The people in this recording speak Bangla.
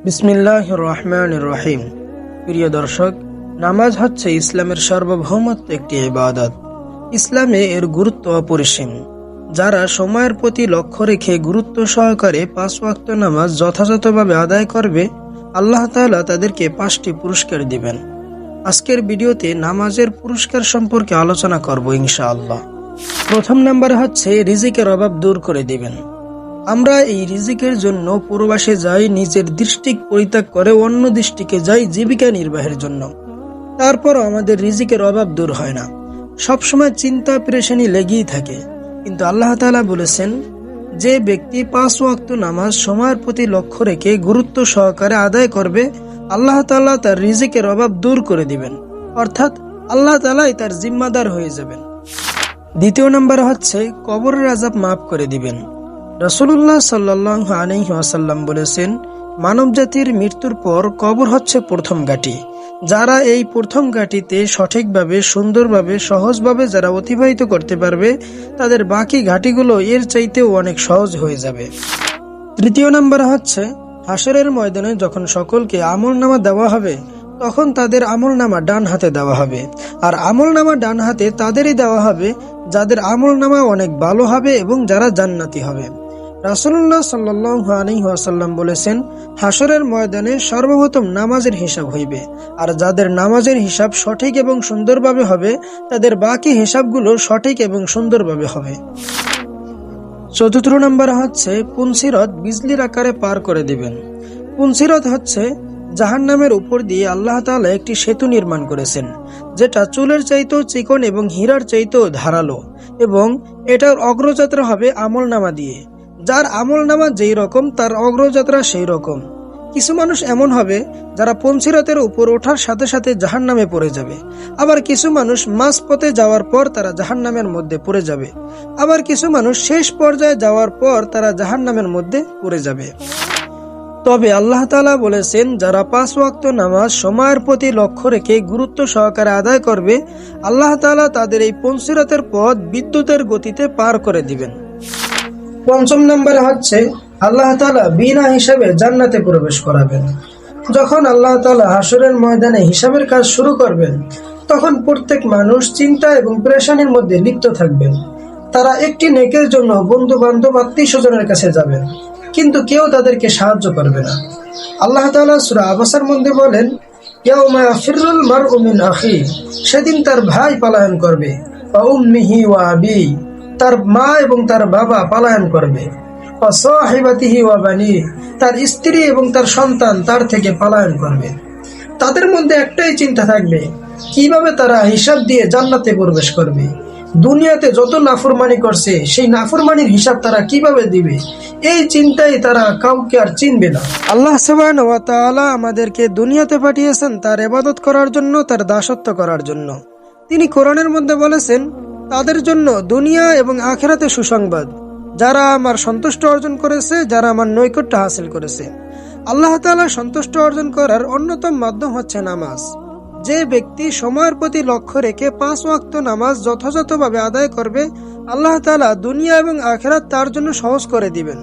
বিসমিল্লাহির রহমানির রহিম। প্রিয় দর্শক, নামাজ হচ্ছে ইসলামের সার্বভৌমত্ব একটি ইবাদত। ইসলামে এর গুরুত্ব অপরিসীম। যারা সময়ের প্রতি লক্ষ্য রেখে গুরুত্ব সহকারে 5 ওয়াক্ত নামাজ যথাযথভাবে আদায় করবে, আল্লাহ তাআলা তাদেরকে 5টি পুরস্কার দিবেন। আজকের ভিডিওতে নামাজের পুরস্কার সম্পর্কে আলোচনা করব ইনশাআল্লাহ। প্রথম নাম্বার হচ্ছে রিজিকের অভাব দূর করে দিবেন। আমরা এই রিজিকের জন্য প্রবাসে যাই, নিজের ডিস্ট্রিক্ট পরিত্যাগ করে অন্য ডিস্ট্রিক্টে যাই জীবিকা নির্বাহের জন্য। তারপর আমাদের রিজিকের অভাব দূর হয় না, সবসময় চিন্তা পেরেশানি লেগেই থাকে। কিন্তু আল্লাহ তাআলা বলেছেন, যে ব্যক্তি 5 ওয়াক্ত নামাজ সময়ের প্রতি লক্ষ্য রেখে গুরুত্ব সহকারে আদায় করবে, আল্লাহ তাআলা তার রিজিকের অভাব দূর করে দিবেন, অর্থাৎ আল্লাহ তাআলাই তার জিম্মাদার হয়ে যাবেন। দ্বিতীয় নাম্বার হচ্ছে কবরের আযাব মাফ করে দিবেন। রাসূলুল্লাহ সাল্লাল্লাহু আলাইহি ওয়াসাল্লাম বলেছেন, মানব জাতির মৃত্যুর পর কবর হচ্ছে প্রথম ঘাঁটি। যারা এই প্রথম ঘাঁটিতে সঠিকভাবে, সুন্দরভাবে, সহজভাবে যারা অতিবাহিত করতে পারবে, তাদের বাকি ঘাঁটিগুলো এর চাইতেও অনেক সহজ হয়ে যাবে। তৃতীয় নাম্বার হচ্ছে হাসরের ময়দানে যখন সকলকে আমলনামা দেওয়া হবে, তখন তাদের আমলনামা ডান হাতে দেওয়া হবে। আর আমলনামা ডান হাতে তাদেরই দেওয়া হবে যাদের আমলনামা অনেক ভালো হবে এবং যারা জান্নাতি হবে। রাসূলুল্লাহ সাল্লাল্লাহু আলাইহি ওয়াসাল্লাম বলেছেন, হাসরের ময়দানে সর্বপ্রথম নামাজের হিসাব হইবে, আর যাদের নামাজের হিসাব সঠিক এবং সুন্দরভাবে হবে, তাদের বাকি হিসাবগুলো সঠিক এবং সুন্দরভাবে হবে। চতুর্থ নাম্বার হচ্ছে পুনসিরত বিজলির আকারে পার করে দিবেন। পুনসিরত হচ্ছে জাহান্নামের উপর দিয়ে আল্লাহ তাআলা একটি সেতু নির্মাণ করেছেন, যেটা চুলের চাইতেও চিকন এবং হীরার চাইতেও ধারালো, এবং এটার অগ্রযাত্রা হবে আমলনামা দিয়ে। যার আমলনামা যেই রকম, তার অগ্রযাত্রা সেই রকম। কিছু মানুষ এমন হবে যারা পুনসিরতের উপর ওঠার সাথে সাথে জাহান্নামে পড়ে যাবে, আবার কিছু মানুষ মাঝপথে যাওয়ার পর তারা জাহান্নামের মধ্যে পড়ে যাবে, আবার কিছু মানুষ শেষ পর্যায়ে যাওয়ার পর তারা জাহান্নামের মধ্যে পড়ে যাবে। তবে আল্লাহ তাআলা বলেছেন, যারা 5 ওয়াক্ত নামাজ সময়ের প্রতি লক্ষ্য রেখে গুরুত্ব সহকারে আদায় করবে, আল্লাহ তাআলা তাদের এই পুনসিরতের পথ বিদ্যুতের গতিতে পার করে দিবেন। পঞ্চম নম্বরে হচ্ছে আল্লাহ তাআলা বিনা হিসাবে জান্নাতে প্রবেশ করাবেন। যখন আল্লাহ তাআলা হাসরের ময়দানে হিসাবের কাজ শুরু করবেন, তখন প্রত্যেক মানুষ চিন্তা এবং পেরেশানির মধ্যে লিপ্ত থাকবেন। তারা একটি নেকের জন্য বন্ধু বান্ধব, আত্মীয় স্বজনের কাছে যাবেন, কিন্তু কেউ তাদেরকে সাহায্য করবে না। আল্লাহ তাআলা সূরা আবাসার মধ্যে বলেন, ইয়াউমা ইয়াফিরুল মারউ মিন আখি, সেদিন তার ভাই পলায়ন করবে, ওয়া উম্মিহি ওয়া আবি, তার মা এবং তার বাবা পলায়ন করবে, ওয়া সাহিবাতিহি ওয়া বানি, তার স্ত্রী এবং তার সন্তান তার থেকে পলায়ন করবে। তাদের মধ্যে একটাই চিন্তা থাকবে, কিভাবে তারা হিসাব দিয়ে জান্নাতে প্রবেশ করবে। দুনিয়াতে যত নাফরমানি করছে, সেই নাফরমানির হিসাব তারা কিভাবে দিবে, এই চিন্তায় তারা কাউকে আর চিনবে না। আল্লাহ সুবহানাহু ওয়া তাআলা আমাদেরকে দুনিয়াতে পাঠিয়েছেন তার ইবাদত করার জন্য, তার দাসত্ব করার জন্য। তিনি কোরআনের মধ্যে বলেছেন, তাদের জন্য দুনিয়া এবং আখিরাতে সুসংবাদ, যারা আমার সন্তুষ্ট অর্জন করেছে, যারা আমার নৈকট্য হাসিল করেছে। আল্লাহ তাআলা সন্তুষ্ট অর্জন করার অন্যতম মাধ্যম হচ্ছে নামাজ। যে ব্যক্তি সময়ের প্রতি লক্ষ্য রেখে 5 ওয়াক্ত নামাজ যথাযথভাবে আদায় করবে, আল্লাহ তাআলা দুনিয়া এবং আখিরাত তার জন্য সহজ করে দিবেন।